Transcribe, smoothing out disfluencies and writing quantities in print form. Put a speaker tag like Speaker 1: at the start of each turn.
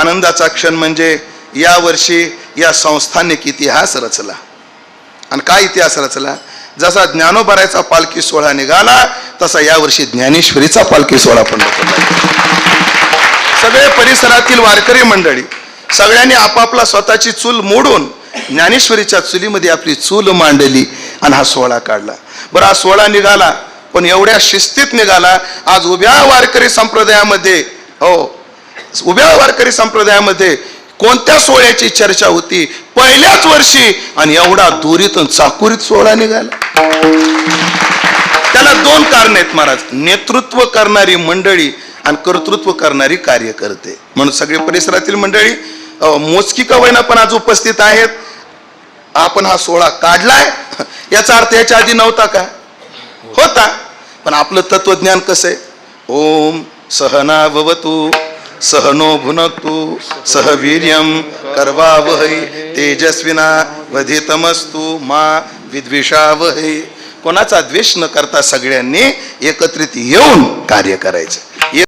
Speaker 1: आनंदाचा क्षण म्हणजे या वर्षी या संस्थानिक इतिहास रचला. आणि काय इतिहास रचला? जसा ज्ञानोबारायचा पालखी सोहळा निघाला तसा यावर्षी ज्ञानेश्वरीचा पालखी सोहळा पंढरपूरला. सगळे परिसरातील वारकरी मंडळी सगळ्यांनी आपापला स्वतःची चूल मोडून ज्ञानेश्वरीच्या चुलीमध्ये आपली चूल मांडली आणि हा सोहळा काढला. बरं, हा सोहळा निघाला पण एवढ्या शिस्तीत निघाला. आज उभ्या वारकरी संप्रदायामध्ये कोणत्या सोहळ्याची चर्चा होती? पहिल्याच वर्षी. आणि एवढा दोरीतून चाकुरीत सोहळा निघाला. त्याला दोन कारण आहेत महाराज: नेतृत्व करणारी मंडळी आणि कर्तृत्व करणारी कार्यकर्ते. म्हणून सगळे परिसरातील मंडळी मोजकी का होईना पण आज उपस्थित आहेत. आपण हा सोहळा काढलाय याचा अर्थ याच्या आधी नव्हता का? होता. पण आपलं तत्वज्ञान कसं आहे? ओम सहना भवतु सहनो भुनक्तु सह वीर्यं करवावहै तेजस्विना वधितमस्तु मा विद्विषावहै. कोणाचा द्वेष न करता सगळ्यांनी एकत्रित येऊन कार्य करायचं.